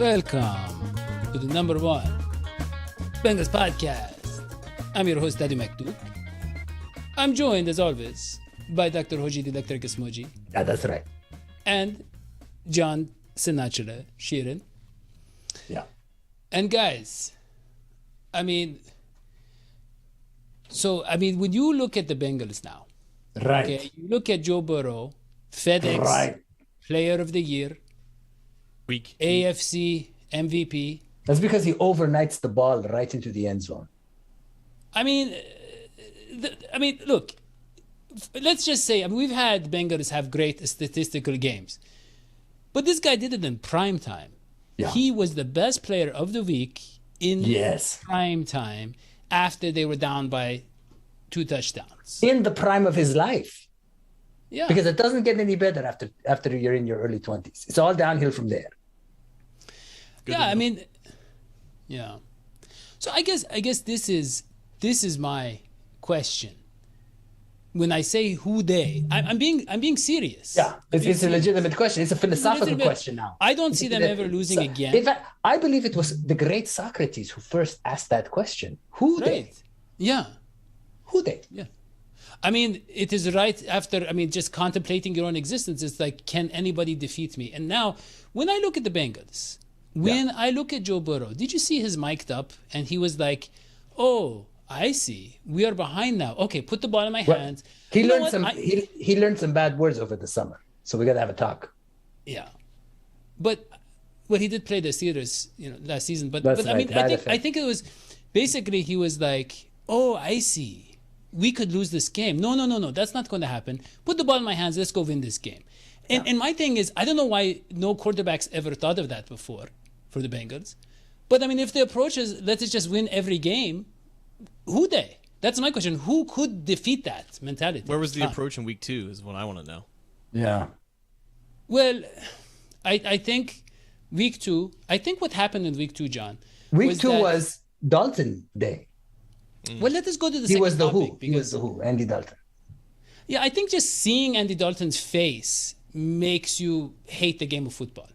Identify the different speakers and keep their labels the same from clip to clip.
Speaker 1: Welcome to the number one Bengals podcast. I'm your host, Dadio. I'm joined, as always, by Dr. Hodgie, the Electric Smoji.
Speaker 2: Yeah, that's right.
Speaker 1: And John Sinatra, Sheeran.
Speaker 2: Yeah.
Speaker 1: And guys, when you look at the Bengals now,
Speaker 2: Right.
Speaker 1: okay, you look at Joe Burrow, FedEx Player of the Year,
Speaker 3: Week
Speaker 1: AFC MVP.
Speaker 2: That's because he overnights the ball right into the end zone.
Speaker 1: Look, let's just say, we've had Bengals have great statistical games, but this guy did it in prime time.
Speaker 2: Yeah.
Speaker 1: He was the best player of the week in prime time after they were down by 2 touchdowns.
Speaker 2: In the prime of his life.
Speaker 1: Yeah.
Speaker 2: Because it doesn't get any better after you're in your early 20s. It's all downhill from there.
Speaker 1: Yeah. So I guess this is my question. When I say who they, I'm being serious.
Speaker 2: Yeah, it's a legitimate question. It's a philosophical question now.
Speaker 1: I don't see them ever losing again.
Speaker 2: In fact, I believe it was the great Socrates who first asked that question. Who they?
Speaker 1: Yeah.
Speaker 2: Who they?
Speaker 1: Yeah. It is right after, just contemplating your own existence. It's like, can anybody defeat me? And now, when I look at the Bengals, I look at Joe Burrow, did you see his mic'd up? And he was like, oh, I see. We are behind now. Okay, put the ball in my hands.
Speaker 2: He learned some bad words over the summer. So we got to have a talk.
Speaker 1: Yeah. But he did play the Steelers, last season. But I think it was basically he was like, oh, I see. We could lose this game. No. That's not going to happen. Put the ball in my hands. Let's go win this game. And my thing is, I don't know why no quarterbacks ever thought of that before for the Bengals. But, if the approach is, let's just win every game, who they? That's my question. Who could defeat that mentality?
Speaker 3: Where was the approach in week 2 is what I want to know.
Speaker 2: Yeah.
Speaker 1: Well, I think week 2, what happened in week 2, John?
Speaker 2: Week 2 was Dalton Day.
Speaker 1: Well, let us go to the second topic.
Speaker 2: He was the who, Andy Dalton.
Speaker 1: Yeah, I think just seeing Andy Dalton's face makes you hate the game of football.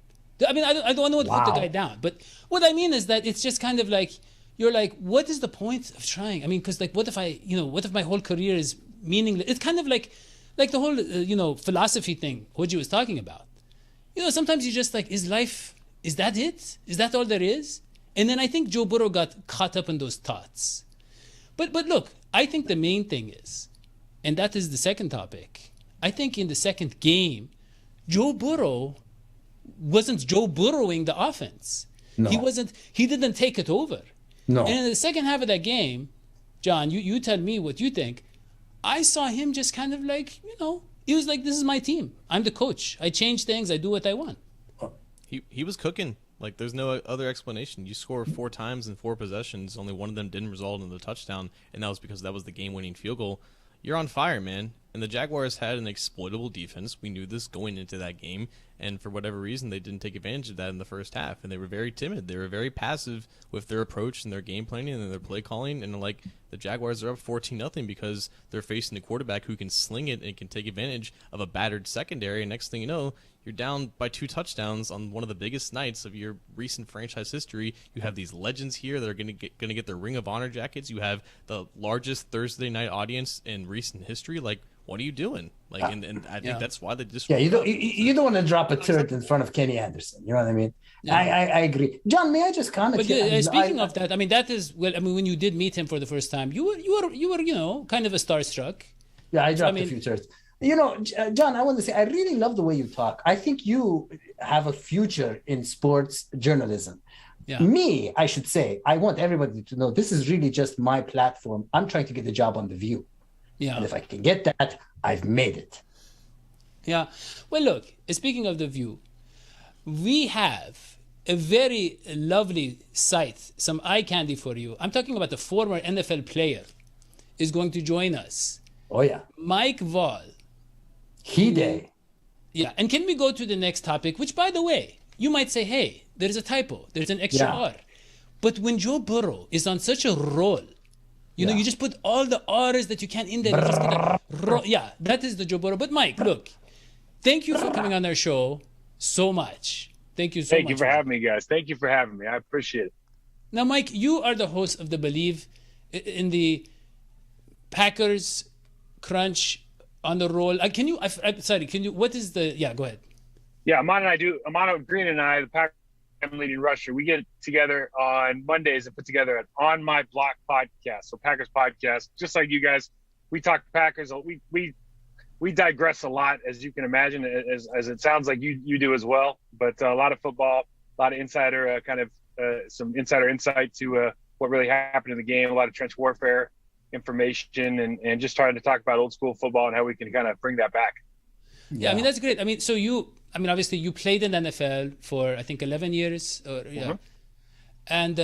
Speaker 1: I don't want to put the guy down, but what I mean is that it's just kind of like, you're like, what is the point of trying? Because what if my whole career is meaningless? It's kind of like the whole, philosophy thing Hodgie was talking about. Sometimes you're just like, is that it? Is that all there is? And then I think Joe Burrow got caught up in those thoughts. But look, I think the main thing is, and that is the second topic, I think in the second game, Joe Burrow wasn't Joe Burrowing the offense.
Speaker 2: No.
Speaker 1: He didn't take it over.
Speaker 2: No.
Speaker 1: And in the second half of that game, John, you tell me what you think. I saw him just kind of like, he was like, this is my team. I'm the coach. I change things. I do what I want.
Speaker 3: He was cooking. Like, there's no other explanation. You score 4 times in 4 possessions. Only one of them didn't result in the touchdown, and that was because that was the game-winning field goal. You're on fire, man. And the Jaguars had an exploitable defense. We knew this going into that game, and for whatever reason, they didn't take advantage of that in the first half, and they were very timid. They were very passive with their approach and their game planning and their play calling, and the Jaguars are up 14-0 because they're facing a quarterback who can sling it and can take advantage of a battered secondary, and next thing you know, you're down by 2 touchdowns on one of the biggest nights of your recent franchise history. You have these legends here that are going to get their Ring of Honor jackets. You have the largest Thursday night audience in recent history. Like, what are you doing? And I think that's why they just
Speaker 2: you don't want to drop a turret in front of Kenny Anderson. You know what I mean? Yeah. I agree. John, may I just comment?
Speaker 1: But speaking of that, that is when you did meet him for the first time, you were kind of a starstruck.
Speaker 2: Yeah, I dropped a few turrets. John, I want to say I really love the way you talk. I think you have a future in sports journalism.
Speaker 1: Yeah.
Speaker 2: Me, I should say, I want everybody to know this is really just my platform. I'm trying to get a job on The View.
Speaker 1: Yeah.
Speaker 2: And if I can get that, I've made it.
Speaker 1: Yeah. Well, look, speaking of The View, we have a very lovely site, some eye candy for you. I'm talking about the former NFL player is going to join us.
Speaker 2: Oh, yeah.
Speaker 1: Mike Wahle.
Speaker 2: Day.
Speaker 1: Yeah. And can we go to the next topic, which, by the way, you might say, hey, there's a typo. There's an extra R. But when Joe Burrow is on such a roll, you just put all the R's that you can in there. That is the Joe Burrow. But Mike, look, thank you for coming on our show so much. Thank you so much.
Speaker 4: Thank you for having me, guys. Thank you for having me. I appreciate it.
Speaker 1: Now, Mike, you are the host of the Believe in the Packers Crunch on the roll. Can you? Sorry. Can you? What is the? Yeah, go ahead.
Speaker 4: Yeah, Amano Green and I, the Packers leading rusher, we get together on Mondays and put together an On My Block podcast. So Packers podcast, just like you guys. We talk Packers. We digress a lot, as you can imagine, as it sounds like you do as well. But a lot of football, a lot of insider some insider insight to what really happened in the game, a lot of trench warfare information, and just trying to talk about old school football and how we can kind of bring that back.
Speaker 1: Yeah, I mean, that's great. I mean, obviously you played in the NFL for, I think, 11 years. And,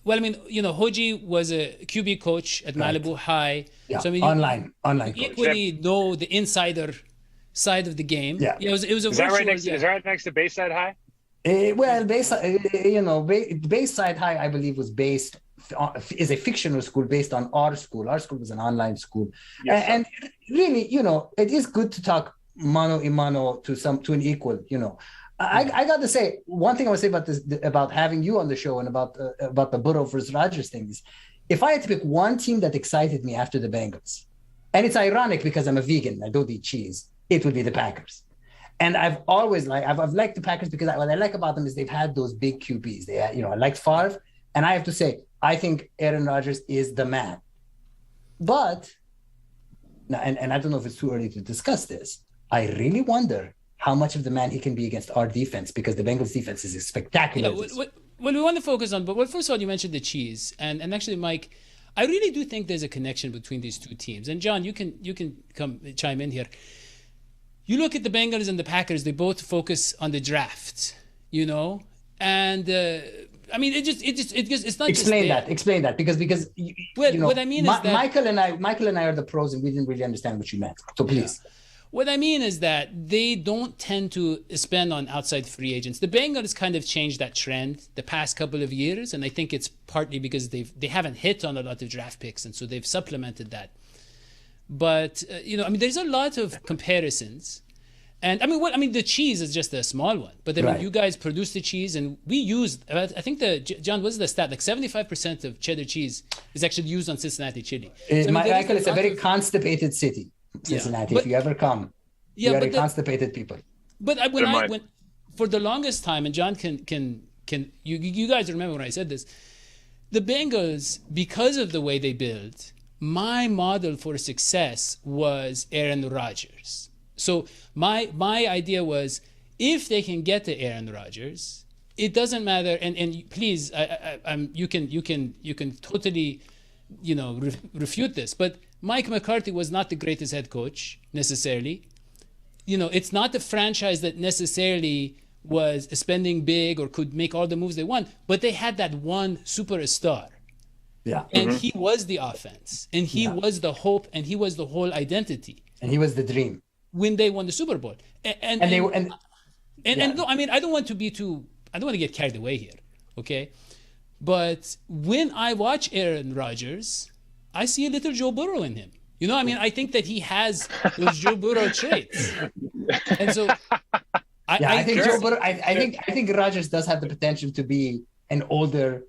Speaker 1: Hodgie was a QB coach at Malibu High.
Speaker 2: Yeah,
Speaker 1: so, I mean,
Speaker 2: online coach.
Speaker 1: Equally know the insider side of the game.
Speaker 2: Yeah.
Speaker 1: It was a
Speaker 4: is
Speaker 1: virtual,
Speaker 4: that right next? Is that right next to Bayside High?
Speaker 2: Bayside High, I believe, was is a fictional school based on our school. Our school was an online school. Yes, and really, it is good to talk mano a mano to an equal, I got to say, one thing I would say about this, about having you on the show and about the Burrow versus Rodgers thing is, if I had to pick one team that excited me after the Bengals, and it's ironic because I'm a vegan, I don't eat cheese, it would be the Packers. And I've always liked the Packers because what I like about them is they've had those big QBs. I liked Favre, and I have to say, I think Aaron Rodgers is the man. But, and I don't know if it's too early to discuss this, I really wonder how much of the man he can be against our defense, because the Bengals defense is spectacular.
Speaker 1: Well, we want to focus on, but first of all, you mentioned the cheese, and actually, Mike, I really do think there's a connection between these two teams. And John, you can come chime in here. You look at the Bengals and the Packers; they both focus on the draft, and I mean, it's not.
Speaker 2: Explain that, because
Speaker 1: what I mean is that
Speaker 2: Michael and I are the pros, and we didn't really understand what you meant. So please.
Speaker 1: Yeah. What I mean is that they don't tend to spend on outside free agents. The Bengals kind of changed that trend the past couple of years, and I think it's partly because they haven't hit on a lot of draft picks, and so they've supplemented that. But there's a lot of comparisons, and the cheese is just a small one. But
Speaker 2: right.
Speaker 1: You guys produce the cheese, and we used. I think John, what's the stat? Like 75% of cheddar cheese is actually used on Cincinnati chili.
Speaker 2: Michael, it's a very constipated city. Cincinnati, if you ever come, you are constipated people.
Speaker 1: But when for the longest time, and John can you guys remember when I said this, the Bengals, because of the way they build, my model for success was Aaron Rodgers. So my idea if they can get to Aaron Rodgers, it doesn't matter. And please, you can totally refute this, but Mike McCarthy was not the greatest head coach necessarily. It's not the franchise that necessarily was spending big or could make all the moves they want, but they had that one superstar.
Speaker 2: Yeah.
Speaker 1: And he was the offense, and he was the hope, and he was the whole identity.
Speaker 2: And he was the dream.
Speaker 1: When they won the Super Bowl. And no, I mean, I don't want to get carried away here, okay? But when I watch Aaron Rodgers, I see a little Joe Burrow in him. I think that he has those Joe Burrow traits. And so I think Joe Burrow,
Speaker 2: I think Rodgers does have the potential to be an older,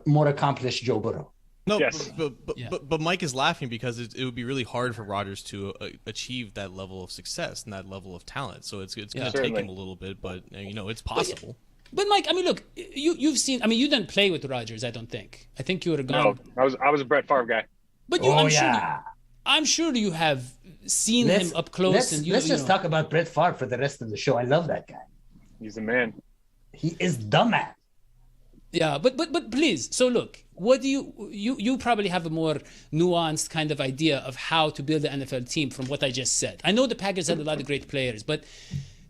Speaker 2: more accomplished Joe Burrow.
Speaker 3: No,
Speaker 4: yes.
Speaker 3: but Mike is laughing because it would be really hard for Rodgers to achieve that level of success and that level of talent. So it's going to take him a little bit, but it's possible.
Speaker 1: But Mike, look, you've seen. You didn't play with Rodgers, I don't think. I think you were a guy.
Speaker 4: No, I was a Brett Favre guy.
Speaker 1: But I'm sure you have seen him up close.
Speaker 2: Let's just talk about Brett Favre for the rest of the show. I love that guy.
Speaker 4: He's the man.
Speaker 2: He is the man.
Speaker 1: Yeah, but please. So look, what do you probably have a more nuanced kind of idea of how to build an NFL team from what I just said. I know the Packers had a lot of great players, but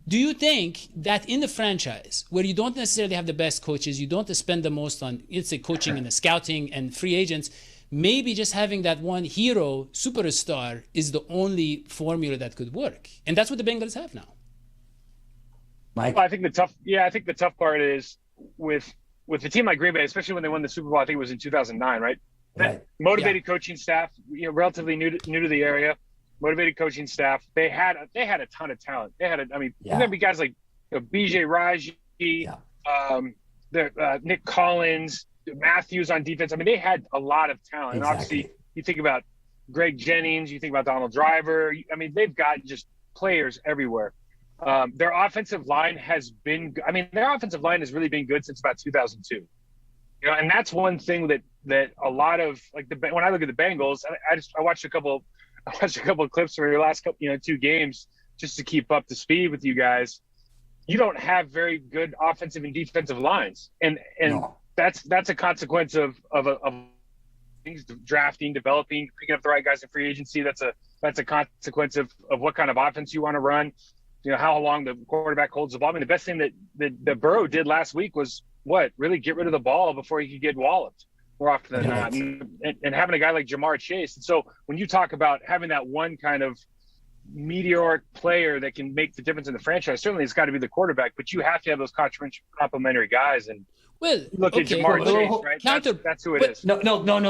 Speaker 1: do you think that in the franchise where you don't necessarily have the best coaches, you don't spend the most on, let's say, coaching and the scouting and free agents, maybe just having that one hero superstar is the only formula that could work? And that's what the Bengals have now.
Speaker 2: Mike?
Speaker 4: Well, I think the tough part is with the team like Green Bay, especially when they won the Super Bowl. I think it was in 2009, right? Motivated coaching staff, relatively new to the area. Motivated coaching staff. They had a ton of talent. There's gonna be guys like BJ Raji Nick Collins, Matthews on defense. I mean, they had a lot of talent.
Speaker 2: Exactly.
Speaker 4: And obviously, you think about Greg Jennings, you think about Donald Driver. I mean, they've got just players everywhere. Their offensive line has really been good since about 2002. You know, and that's one thing that a lot of when I look at the Bengals, I watched a couple of clips from your last couple, 2 games just to keep up to speed with you guys. You don't have very good offensive and defensive lines, and
Speaker 2: No.
Speaker 4: that's a consequence of things, drafting, developing, picking up the right guys in free agency. That's a consequence of what kind of offense you want to run. You know, how long the quarterback holds the ball. I mean, the best thing that Burrow did last week was really get rid of the ball before he could get walloped more often than not. And having a guy like Jamar Chase. And so when you talk about having that one kind of meteoric player that can make the difference in the franchise, certainly it's got to be the quarterback, but you have to have those complementary guys. And look at Jamar Chase, right? That's who it is.
Speaker 2: No.
Speaker 1: Hold on.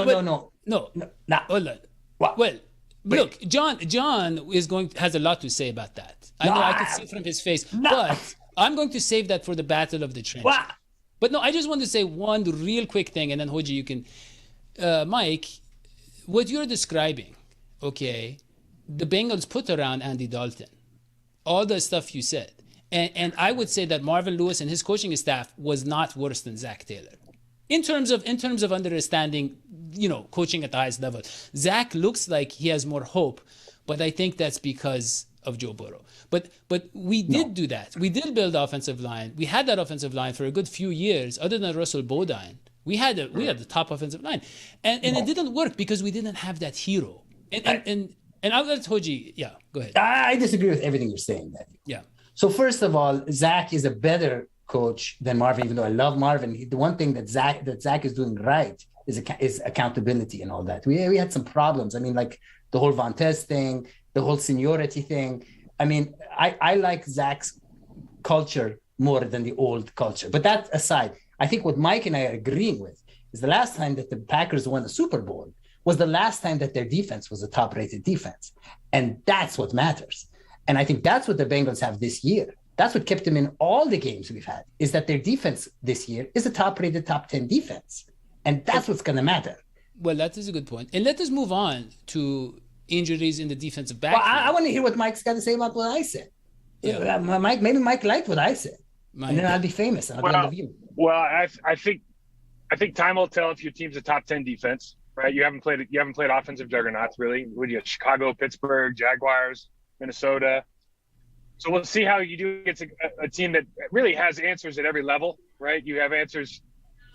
Speaker 1: Well, look, John has a lot to say about that. I know I could see from his face, but I'm going to save that for the battle of the trenches. But no, I just want to say one real quick thing, and then Hodgie, you can, Mike, what you're describing, okay, the Bengals put around Andy Dalton, all the stuff you said, and I would say that Marvin Lewis and his coaching staff was not worse than Zach Taylor. In terms of understanding, coaching at the highest level, Zach looks like he has more hope, but I think that's because of Joe Burrow. But we did do that. We did build the offensive line. We had that offensive line for a good few years. Other than Russell Bodine, we had the top offensive line, and it didn't work because we didn't have that hero. And I'll let Hodgie. Yeah, go ahead.
Speaker 2: I disagree with everything you're saying, Dadio.
Speaker 1: Yeah.
Speaker 2: So first of all, Zach is a better coach than Marvin, even though I love Marvin. The one thing that Zach is doing right is accountability and all that. We had some problems. I mean, like the whole Vontaze thing, the whole seniority thing. I mean, I like Zach's culture more than the old culture. But that aside, I think what Mike and I are agreeing with is the last time that the Packers won the Super Bowl was the last time that their defense was a top-rated defense. And that's what matters. And I think that's what the Bengals have this year. That's what kept them in all the games we've had, is that their defense this year is a top-rated, top 10 defense. And that's what's going to matter.
Speaker 1: Well, that is a good point. And let us move on to injuries in the defensive backfield.
Speaker 2: Well, I want to hear what Mike's got to say about what I said. Yeah. Maybe Mike liked what I said. And then I'll be famous. And I'll be on the View.
Speaker 4: Well, I think time will tell if your team's a top 10 defense, right? You haven't played offensive juggernauts, really. Would you? Chicago, Pittsburgh, Jaguars, Minnesota. So we'll see how you do against a team that really has answers at every level, right? You have answers,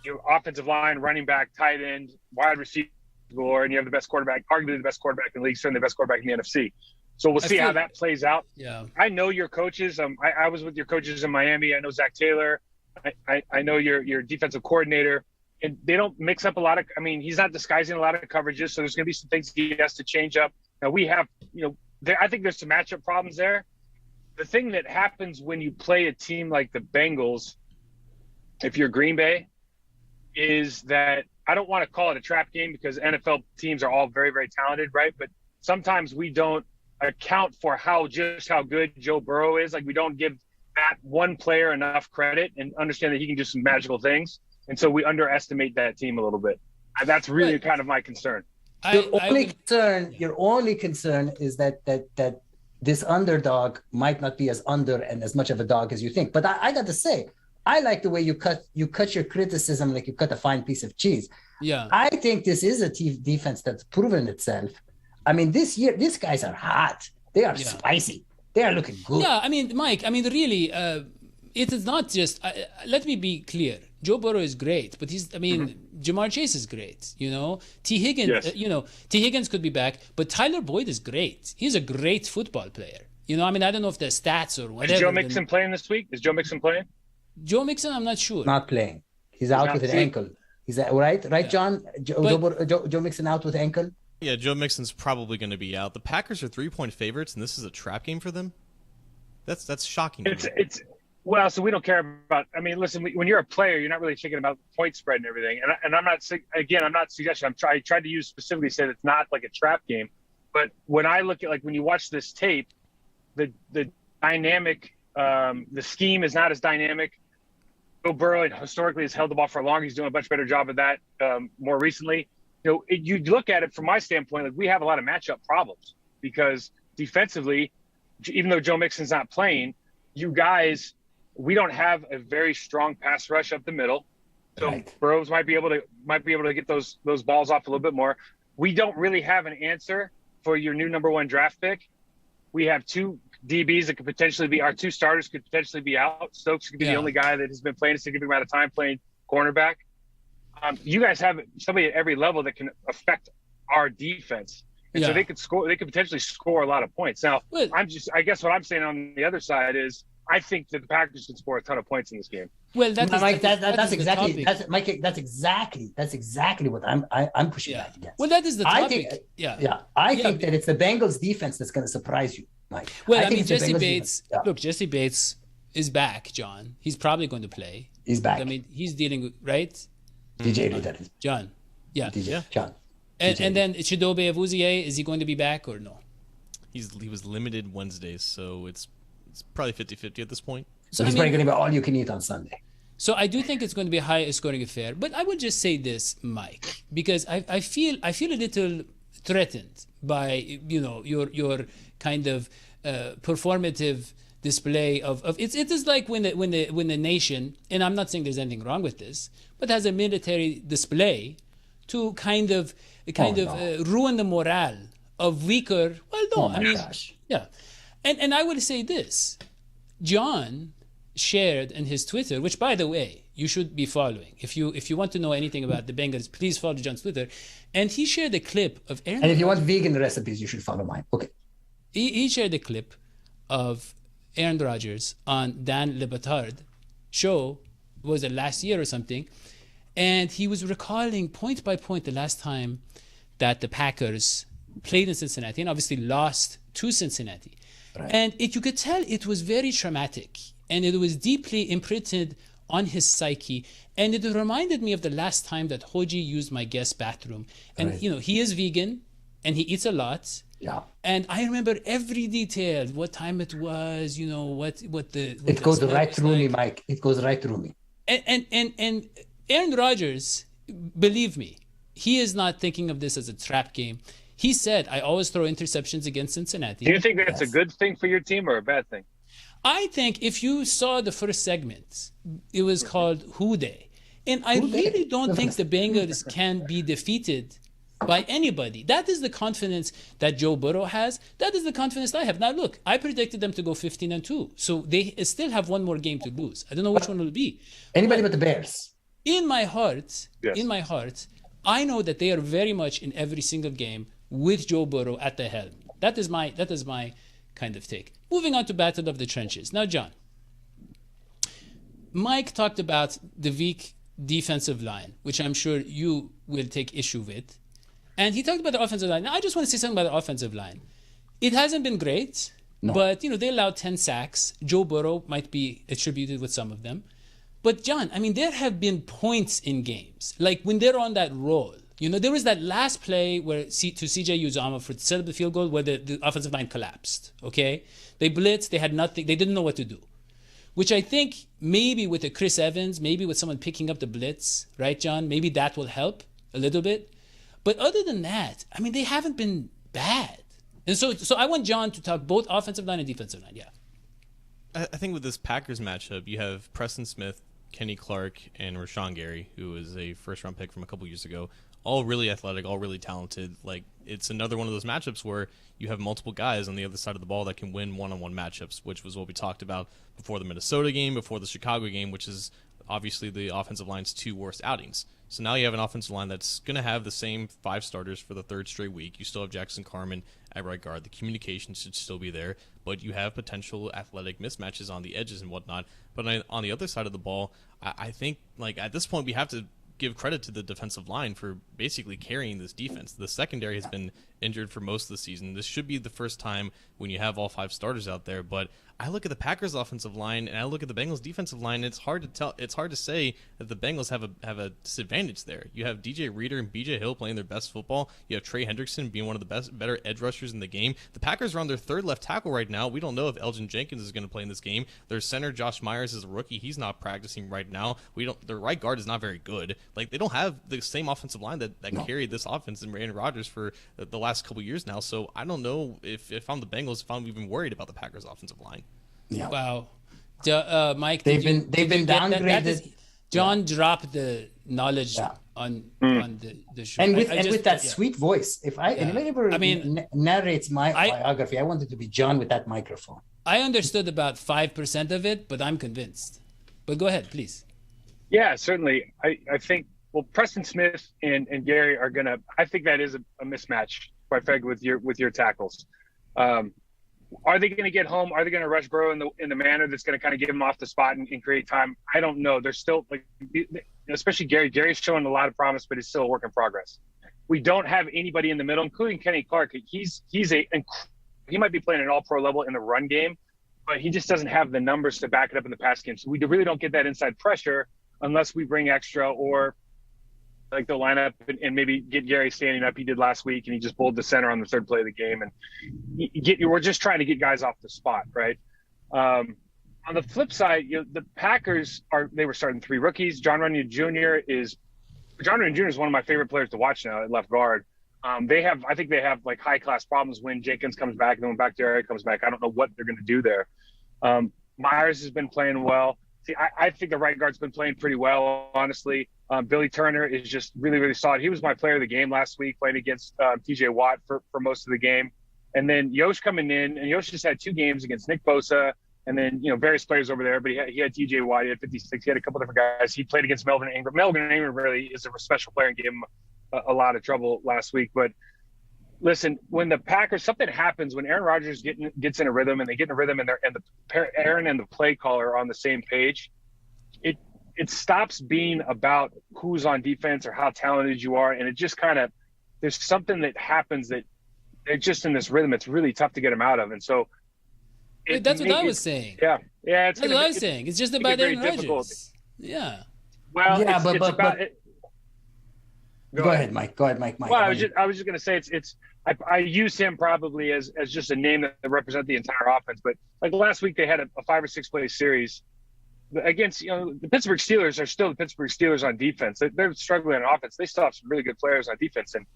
Speaker 4: your offensive line, running back, tight end, wide receiver, and you have the best quarterback, arguably the best quarterback in the league, certainly the best quarterback in the NFC. So we'll see how that plays out.
Speaker 1: Yeah.
Speaker 4: I know your coaches. I was with your coaches in Miami. I know Zach Taylor. I know your defensive coordinator. And they don't mix up a lot of – I mean, he's not disguising a lot of coverages, so there's going to be some things he has to change up. Now, we have I think there's some matchup problems there. The thing that happens when you play a team like the Bengals, if you're Green Bay, is that I don't want to call it a trap game because NFL teams are all very, very talented, right? But sometimes we don't account for how good Joe Burrow is. Like, we don't give that one player enough credit and understand that he can do some magical things. And so we underestimate that team a little bit. And that's really kind of my concern.
Speaker 2: Your only concern is that this underdog might not be as under and as much of a dog as you think. But I got to say, I like the way you cut your criticism like you cut a fine piece of cheese.
Speaker 1: Yeah,
Speaker 2: I think this is a defense that's proven itself. I mean, this year, these guys are hot. They are spicy. They are looking good.
Speaker 1: Yeah, I mean, Mike, really, it is not just. Let me be clear. Joe Burrow is great, but Jamar Chase is great. T. Higgins.
Speaker 4: Yes.
Speaker 1: T. Higgins could be back, but Tyler Boyd is great. He's a great football player. I don't know if the stats or whatever.
Speaker 4: Is Joe Mixon playing this week? Is Joe Mixon playing?
Speaker 1: Joe Mixon, I'm not sure.
Speaker 2: Not playing. He's out with an ankle. Is that right? Right, yeah. John? Joe Mixon out with ankle?
Speaker 3: Yeah, Joe Mixon's probably going to be out. The Packers are 3-point favorites, and this is a trap game for them? That's shocking.
Speaker 4: Well, so we don't care about – I mean, listen, when you're a player, you're not really thinking about point spread and everything. And I'm not – I'm not suggesting – I tried to use specifically say it's not like a trap game. But when I look at – when you watch this tape, the dynamic the scheme is not as dynamic. Joe Burrow historically has held the ball for long. He's doing a much better job of that more recently. You look at it from my standpoint, like we have a lot of matchup problems because defensively, even though Joe Mixon's not playing, you guys, we don't have a very strong pass rush up the middle. So right. Burrows might be able to get those balls off a little bit more. We don't really have an answer for your new number 1 draft pick. We have 2 DBs that could potentially be our 2 starters could potentially be out. Stokes could be the only guy that has been playing a significant amount of time playing cornerback. You guys have somebody at every level that can affect our defense. And so they could potentially score a lot of points. Now, I guess what I'm saying on the other side is I think that the Packers can score a ton of points in this game.
Speaker 1: Well, that's
Speaker 2: exactly what I'm pushing back against.
Speaker 1: Well, that is the topic.
Speaker 2: I think that it's the Bengals defense that's going to surprise you, Mike.
Speaker 1: Well, I mean, Jesse Bates. Look, Jesse Bates is back, John. He's probably going to play.
Speaker 2: He's back.
Speaker 1: I mean, he's dealing with
Speaker 2: DJ that is.
Speaker 1: John. Yeah.
Speaker 2: DJ. John.
Speaker 1: And then Chidobe Awuzie, is he going to be back or no?
Speaker 3: He was limited Wednesdays, so it's probably 50-50 at this point.
Speaker 2: So he's probably going to be all you can eat on Sunday.
Speaker 1: So I do think it's going to be a high scoring affair. But I would just say this, Mike, because I feel a little threatened by your kind of performative display of it is like when the nation, and I'm not saying there's anything wrong with this, but has a military display to kind of ruin the morale of weaker. Well, no,
Speaker 2: gosh.
Speaker 1: Yeah, and I would say this, John shared in his Twitter, which by the way you should be following. If you want to know anything about the Bengals, please follow John's Twitter. And he shared a clip of Aaron.
Speaker 2: And if you want vegan recipes, you should follow mine. Okay.
Speaker 1: He shared a clip of Aaron Rodgers on Dan Le Batard show, was it last year or something, and he was recalling point by point the last time that the Packers played in Cincinnati and obviously lost to Cincinnati. Right. And you could tell it was very traumatic and it was deeply imprinted on his psyche. And it reminded me of the last time that Hodgie used my guest bathroom. And, he is vegan and he eats a lot.
Speaker 2: Yeah.
Speaker 1: And I remember every detail, what time it was, what
Speaker 2: it goes right through me, Mike. It goes right through me.
Speaker 1: And Aaron Rodgers, believe me, he is not thinking of this as a trap game. He said, I always throw interceptions against Cincinnati.
Speaker 4: Do you think that's a good thing for your team or a bad thing?
Speaker 1: I think if you saw the first segment, it was called Who Day. And I really don't think the Bengals can be defeated by anybody. That is the confidence that Joe Burrow has. That is the confidence I have. Now, look, I predicted them to go 15-2. So they still have one more game to lose. I don't know which one it will be.
Speaker 2: Anybody but the Bears.
Speaker 1: In my heart, I know that they are very much in every single game with Joe Burrow at the helm. That is my kind of take. Moving on to Battle of the Trenches. Now, John, Mike talked about the weak defensive line, which I'm sure you will take issue with. And he talked about the offensive line. Now, I just want to say something about the offensive line. It hasn't been great, but, they allowed 10 sacks. Joe Burrow might be attributed with some of them. But, John, I mean, there have been points in games, like when they're on that roll. There was that last play where to CJ Uzomah for to set up the field goal where the offensive line collapsed, okay? They blitzed, they had nothing, they didn't know what to do. Which I think maybe with a Chris Evans, maybe with someone picking up the blitz, right, John? Maybe that will help a little bit. But other than that, I mean, they haven't been bad. And so I want John to talk both offensive line and defensive line,
Speaker 3: I think with this Packers matchup, you have Preston Smith, Kenny Clark, and Rashawn Gary, who was a first-round pick from a couple years ago. All really athletic, all really talented. Like, it's another one of those matchups where you have multiple guys on the other side of the ball that can win one-on-one matchups, which was what we talked about before the Minnesota game, before the Chicago game, which is obviously the offensive line's 2 worst outings. So now you have an offensive line that's going to have the same 5 starters for the 3rd straight week. You still have Jackson Carman at right guard. The communication should still be there, but you have potential athletic mismatches on the edges and whatnot. But on the other side of the ball, I think, like, at this point we have to give credit to the defensive line for basically carrying this defense. The secondary has been injured for most of the season. This should be the first time when you have all 5 starters out there, but I look at the Packers offensive line and I look at the Bengals defensive line. It's hard to tell. It's hard to say that the Bengals have a disadvantage there. You have DJ Reader and BJ Hill playing their best football. You have Trey Hendrickson being one of the better edge rushers in the game. The Packers are on their third left tackle right now. We don't know if Elgin Jenkins is going to play in this game. Their center Josh Myers is a rookie. He's not practicing right now. Their right guard is not very good. Like, they don't have the same offensive line that carried this offense in Aaron Rodgers for the last couple years now. So I don't know if I'm the Bengals, if I'm even worried about the Packers offensive line.
Speaker 2: Yeah.
Speaker 1: Wow. Mike,
Speaker 2: they've been downgraded.
Speaker 1: John dropped the knowledge on the show.
Speaker 2: And with that sweet voice. If anybody narrates my biography, I want it to be John with that microphone.
Speaker 1: I understood about 5% of it, but I'm convinced. But go ahead, please.
Speaker 4: Yeah, certainly. I think, Preston Smith and Gary are going to – I think that is a mismatch, quite frankly, with your tackles. Are they going to get home? Are they going to rush Burrow in the manner that's going to kind of get him off the spot and create time? I don't know. They're still, like, especially Gary. Gary's showing a lot of promise, but he's still a work in progress. We don't have anybody in the middle, including Kenny Clark. He might be playing at an all-pro level in the run game, but he just doesn't have the numbers to back it up in the pass game. So we really don't get that inside pressure unless we bring extra, or like they'll line up and maybe get Gary standing up. He did last week, and he just bowled the center on the third play of the game. And we're just trying to get guys off the spot, right? On the flip side, the Packers they were starting 3 rookies. John Runyon Jr. is one of my favorite players to watch now at left guard. I think they have like high class problems when Jenkins comes back and then when Bakhtiari comes back. I don't know what they're going to do there. Myers has been playing well. See, I think the right guard's been playing pretty well, honestly. Billy Turner is just really, really solid. He was my player of the game last week, playing against TJ Watt for most of the game. And then Yosh coming in, and Yosh just had 2 games against Nick Bosa, and then various players over there. But he had TJ Watt, he had 56, he had a couple different guys. He played against Melvin Ingram. Melvin Ingram really is a special player and gave him a lot of trouble last week. But listen, when the Packers, something happens when Aaron Rodgers gets in a rhythm, and they get in a rhythm, and Aaron and the play caller are on the same page, it stops being about who's on defense or how talented you are, and it just kind of, there's something that happens that they're just in this rhythm. It's really tough to get them out of, and so
Speaker 1: that's what I was saying.
Speaker 4: Yeah.
Speaker 1: That's what I was saying. It's just about Aaron Rodgers. Yeah.
Speaker 4: Well,
Speaker 2: yeah,
Speaker 4: it's about it.
Speaker 2: Go ahead, Mike. Well,
Speaker 4: I was just going to say I use him probably as just a name that represents the entire offense. But like last week, they had a 5 or 6 play series against the Pittsburgh Steelers are still the Pittsburgh Steelers on defense. They're struggling on offense. They still have some really good players on defense, and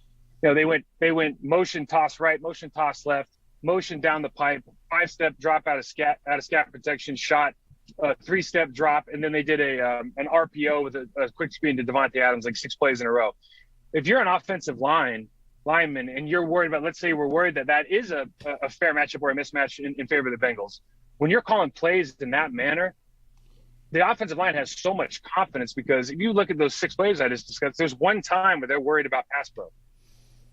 Speaker 4: they went motion toss right, motion toss left, motion down the pipe, 5-step drop out of scat protection, shot, 3-step drop, and then they did an RPO with a quick screen to Devontae Adams, like 6 plays in a row. If you're an offensive lineman and you're worried about, let's say we're worried that is a fair matchup or a mismatch in favor of the Bengals, when you're calling plays in that manner, the offensive line has so much confidence, because if you look at those 6 plays I just discussed, there's one time where they're worried about pass pro.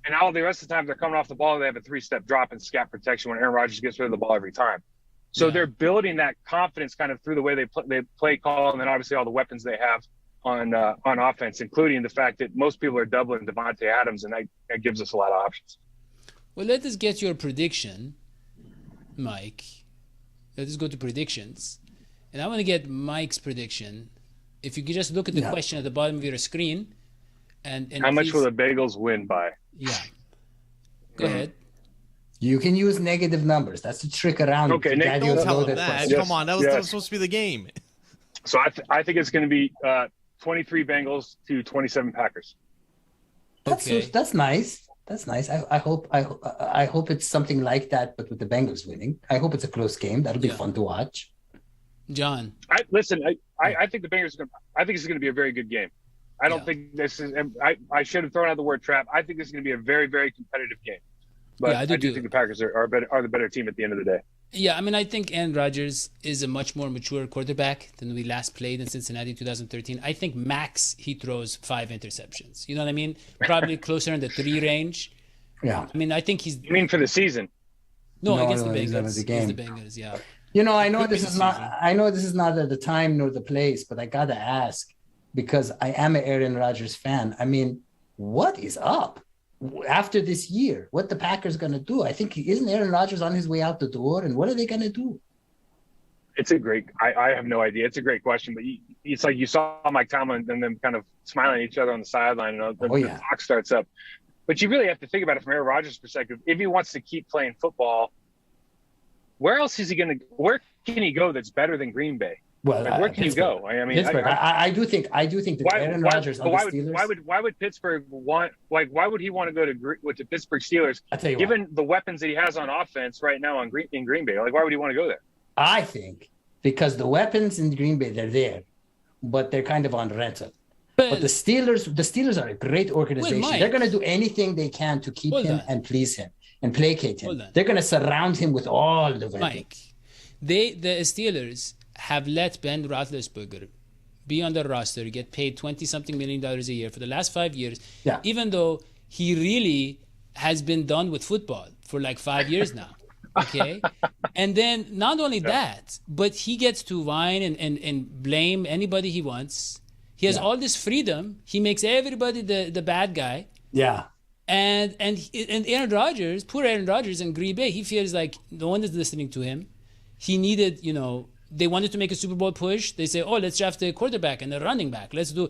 Speaker 4: And all the rest of the time they're coming off the ball, they have a 3-step drop and scat protection when Aaron Rodgers gets rid of the ball every time. So they're building that confidence kind of through the way they play call, and then obviously all the weapons they have on offense, including the fact that most people are doubling Devontae Adams, and that gives us a lot of options.
Speaker 1: Well, let us get your prediction, Mike. Let us go to predictions. And I want to get Mike's prediction. If you could just look at the question at the bottom of your screen. And
Speaker 4: how much will the Bengals win by?
Speaker 1: Yeah. Go ahead.
Speaker 2: You can use negative numbers. That's the trick around.
Speaker 3: Okay,
Speaker 2: Nick,
Speaker 3: don't tell him that. Yes. Come on, that was supposed to be the game.
Speaker 4: So I think it's going to be 23 Bengals to 27 Packers.
Speaker 2: That's nice. That's nice. I hope it's something like that, but with the Bengals winning. I hope it's a close game. That'll be fun to watch.
Speaker 1: John,
Speaker 4: I think the Bengals I think it's going to be a very good game. I don't think this is. I should have thrown out the word trap. I think this is going to be a very, very competitive game. But I do think the Packers are the better team at the end of the day.
Speaker 1: Yeah, I mean, I think Aaron Rodgers is a much more mature quarterback than we last played in Cincinnati in 2013. I think max he throws 5 interceptions. You know what I mean? Probably closer in the 3 range.
Speaker 2: Yeah.
Speaker 1: I mean, I think he's.
Speaker 4: You mean for the season?
Speaker 1: No, against the Bengals. Against the Bengals, yeah.
Speaker 2: I know this is not at the time nor the place, but I gotta ask, because I am an Aaron Rodgers fan. I mean, what is up after this year? What the Packers gonna do? I think isn't Aaron Rodgers on his way out the door, and what are they gonna do?
Speaker 4: It's a great. I have no idea. It's a great question, but it's like you saw Mike Tomlin and them kind of smiling at each other on the sideline, and the clock starts up. But you really have to think about it from Aaron Rodgers' perspective. If he wants to keep playing football, where else is he going to? Where can he go that's better than Green Bay?
Speaker 2: Well,
Speaker 4: where can you go? I mean,
Speaker 2: Pittsburgh. I do think that Aaron Rodgers on the Steelers.
Speaker 4: Why would Pittsburgh want? Like, why would he want to go to Pittsburgh Steelers?
Speaker 2: I'll tell you
Speaker 4: given the weapons that he has on offense right now in Green Bay, like, why would he want to go there?
Speaker 2: I think because the weapons in Green Bay, they're there, but they're kind of on rental. But the Steelers are a great organization.
Speaker 1: Mike,
Speaker 2: they're going to do anything they can to keep him and please him and placate him. They're going to surround him with all the weapons.
Speaker 1: Mike, the Steelers have let Ben Roethlisberger be on the roster, get paid $20-something million a year for the last 5 years, even though he really has been done with football for like 5 years now. Okay? And then not only that, but he gets to whine and blame anybody he wants. He has all this freedom. He makes everybody the bad guy.
Speaker 2: Yeah.
Speaker 1: And Aaron Rodgers, poor Aaron Rodgers in Green Bay, he feels like no one is listening to him. He needed, they wanted to make a Super Bowl push. They say, let's draft a quarterback and a running back. Let's do,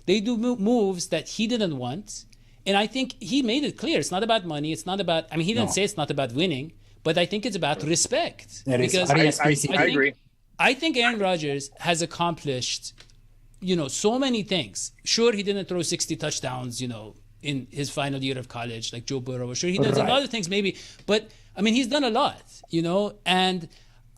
Speaker 1: they do moves that he didn't want. And I think he made it clear. It's not about money. It's not about, he didn't say it's not about winning, but I think it's about respect.
Speaker 2: Because
Speaker 4: I agree.
Speaker 1: I think Aaron Rodgers has accomplished, so many things. Sure, he didn't throw 60 touchdowns, in his final year of college, like Joe Burrow. Sure, he does a lot of things maybe. But, he's done a lot, and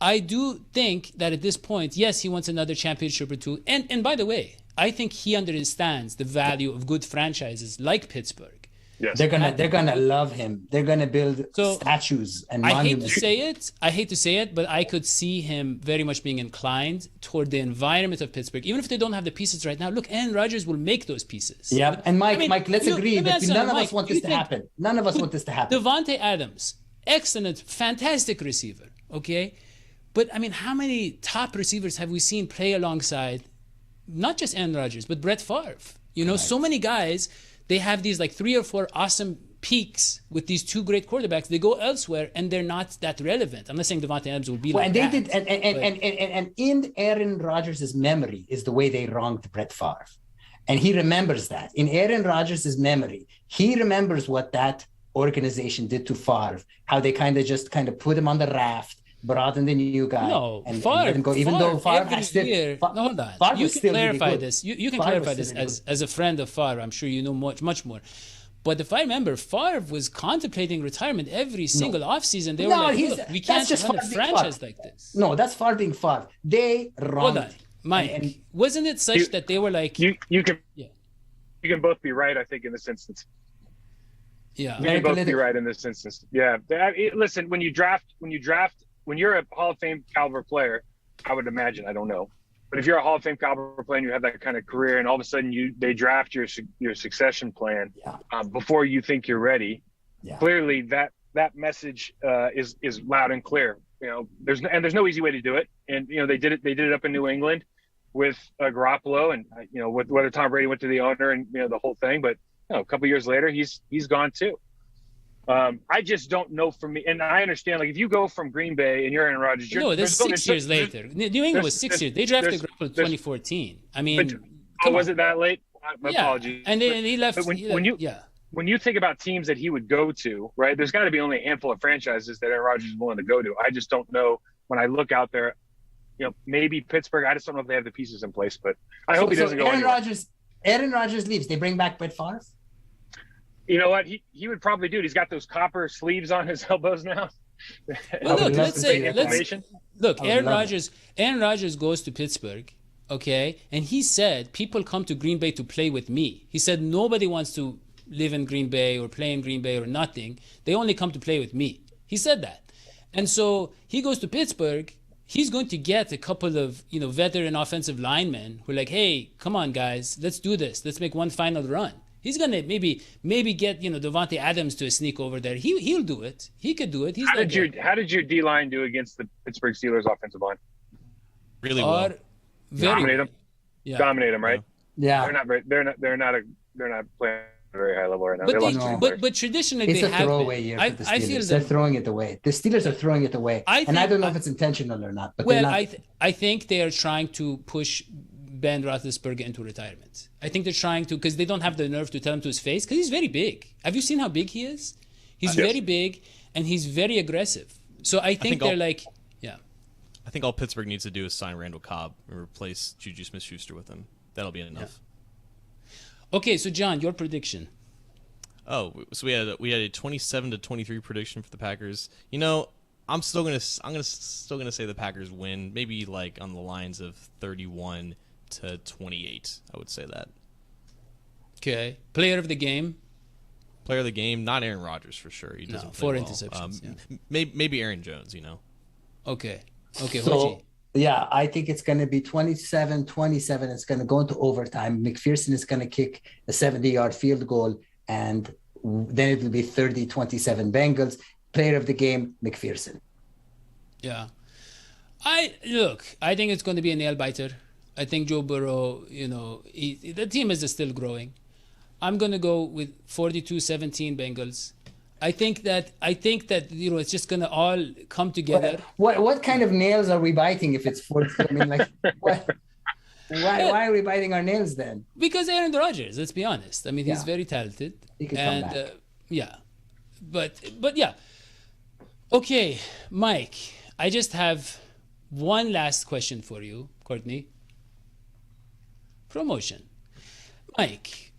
Speaker 1: I do think that at this point, yes, he wants another championship or two. And by the way, I think he understands the value of good franchises like Pittsburgh.
Speaker 4: Yes.
Speaker 2: They're gonna love him. They're gonna build statues and monuments.
Speaker 1: I hate to say it, but I could see him very much being inclined toward the environment of Pittsburgh, even if they don't have the pieces right now. Look, Aaron Rodgers will make those pieces.
Speaker 2: Yeah, and Mike, let's agree that none of us want this to happen. None of us want this to happen.
Speaker 1: Devontae Adams, excellent, fantastic receiver. Okay, but how many top receivers have we seen play alongside, not just Aaron Rodgers, but Brett Favre? So many guys. They have these like 3 or 4 awesome peaks with these 2 great quarterbacks. They go elsewhere and they're not that relevant. I'm not saying Devontae Adams will be like that.
Speaker 2: And in Aaron Rodgers' memory is the way they wronged Brett Favre. And he remembers that. In Aaron Rodgers' memory, he remembers what that organization did to Favre, how they kind of put him on the raft, brought in the new guy.
Speaker 1: No,
Speaker 2: and
Speaker 1: Favre,
Speaker 2: let him go, even though Favre
Speaker 1: has still... hold on. You can clarify this. You can clarify this as a friend of Favre. I'm sure you know much more. But if I remember, Favre was contemplating retirement every single offseason. They were like, look, we can't run a franchise like this.
Speaker 2: No, that's Favre being Favre. They wronged.
Speaker 1: Hold on. Mike, wasn't it such that they were like...
Speaker 4: You can both be right, I think, in this instance.
Speaker 1: Yeah.
Speaker 4: You can both be right in this instance. Yeah. Listen, when you're a Hall of Fame caliber player, I would imagine, I don't know, but if you're a Hall of Fame caliber player and you have that kind of career, and all of a sudden they draft your succession plan before you think you're ready, clearly that message is loud and clear. There's no easy way to do it, and they did it up in New England with Garoppolo, and with whether Tom Brady went to the owner and the whole thing, but a couple years later he's gone too. I just don't know for me, and I understand. Like if you go from Green Bay and you're Aaron Rodgers,
Speaker 1: there's 6 years later. New England was 6 years. They drafted Garoppolo in 2014.
Speaker 4: Was it that late? My apologies.
Speaker 1: And then he left.
Speaker 4: But when you think about teams that he would go to, right? There's got to be only a handful of franchises that Aaron Rodgers is willing to go to. I just don't know. When I look out there, maybe Pittsburgh. I just don't know if they have the pieces in place. But I hope he doesn't go anywhere.
Speaker 2: Aaron Rodgers leaves. They bring back Brett Favre.
Speaker 4: You know what? He would probably do it. He's got those copper sleeves on his elbows now.
Speaker 1: Well, look, Aaron Rodgers goes to Pittsburgh, okay? And he said, people come to Green Bay to play with me. He said, nobody wants to live in Green Bay or play in Green Bay or nothing. They only come to play with me. He said that. And so he goes to Pittsburgh. He's going to get a couple of, veteran offensive linemen who are like, hey, come on, guys, let's do this. Let's make one final run. He's gonna maybe get Devontae Adams to sneak over there. He'll do it. He could do it.
Speaker 4: How did your D line do against the Pittsburgh Steelers offensive line?
Speaker 3: Really well.
Speaker 4: Dominate them. Yeah. Dominate them, right?
Speaker 2: Yeah.
Speaker 4: They're not playing very high level right now.
Speaker 1: But
Speaker 4: They
Speaker 1: they,
Speaker 4: lost three
Speaker 2: No.
Speaker 4: players.
Speaker 1: but traditionally
Speaker 2: It's
Speaker 1: they
Speaker 2: a
Speaker 1: have
Speaker 2: throwaway
Speaker 1: been.
Speaker 2: year for the
Speaker 1: I feel
Speaker 2: Steelers. They're
Speaker 1: that.
Speaker 2: throwing it away. The Steelers are throwing it away.
Speaker 1: I
Speaker 2: And I
Speaker 1: think-
Speaker 2: don't know if it's intentional or not. But
Speaker 1: Well,
Speaker 2: they're not.
Speaker 1: I think they are trying to push Ben Roethlisberger into retirement. I think they're trying to, because they don't have the nerve to tell him to his face, because he's very big. Have you seen how big he is? He's
Speaker 4: Yes.
Speaker 1: very big and he's very aggressive. So I think they're like, yeah.
Speaker 3: I think all Pittsburgh needs to do is sign Randall Cobb and replace Juju Smith-Schuster with him. That'll be enough.
Speaker 1: Okay, so John, your prediction.
Speaker 3: Oh, so we had a 27-23 prediction for the Packers. You know, I'm still gonna say the Packers win. Maybe like on the lines of 31-28. I would say that.
Speaker 1: Okay. Player of the game.
Speaker 3: Player of the game, not Aaron Rodgers for sure. He doesn't play
Speaker 1: 4
Speaker 3: well.
Speaker 1: interceptions. Yeah.
Speaker 3: Maybe Aaron Jones. You know.
Speaker 1: Okay. Okay,
Speaker 2: So,
Speaker 1: Hodgie.
Speaker 2: yeah, I think it's going to be 27-27. It's going to go into overtime. McPherson is going to kick a 70-yard field goal, and then it will be 30-27 Bengals. Player of the game, McPherson.
Speaker 1: Yeah. I think it's going to be a nail biter. I think Joe Burrow, the team is still growing. I'm going to go with 42-17 Bengals. I think that it's just going to all come together.
Speaker 2: What kind of nails are we biting if it's 40? I mean, like, why are we biting our nails then?
Speaker 1: Because Aaron Rodgers, let's be honest. I mean, he's very talented.
Speaker 2: He could come back.
Speaker 1: Yeah. But yeah. Okay, Mike, I just have one last question for you, Courtney. Promotion. Mike,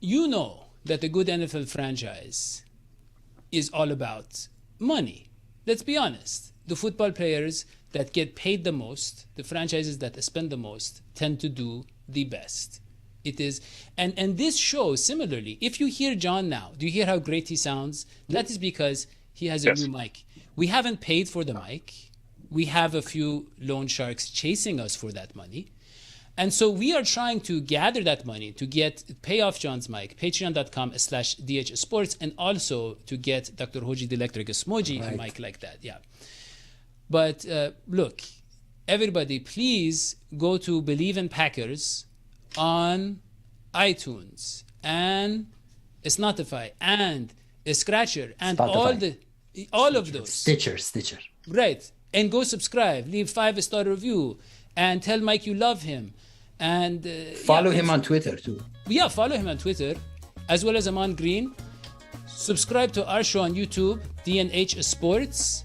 Speaker 1: you know that a good NFL franchise is all about money. Let's be honest. The football players that get paid the most, the franchises that spend the most, tend to do the best. It is, and this shows similarly. If you hear John now, do you hear how great he sounds? That is because he has a new mic. We haven't paid for the mic. We have a few loan sharks chasing us for that money. And so we are trying to gather that money to pay off John's mic, patreon.com/DH Sports, and also to get Dr. Hodgie the Electric Smoji a mic like that. Yeah. But look, everybody, please go to Believe in Packers on iTunes and Spotify and Scratcher and
Speaker 2: Spotify.
Speaker 1: all of those.
Speaker 2: Stitcher.
Speaker 1: Right. And go subscribe, leave 5-star review, and tell Mike you love him. And
Speaker 2: follow him on Twitter too.
Speaker 1: Yeah, follow him on Twitter, as well as Aman Green. Subscribe to our show on YouTube, DNH Sports.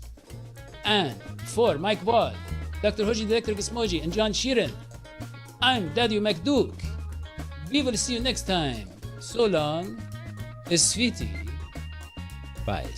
Speaker 1: And for Mike Wahle, Dr. Hodgie the Electric Smoji, and John Sheeran, I'm Dadio McDuke. We will see you next time. So long, sweetie. Bye.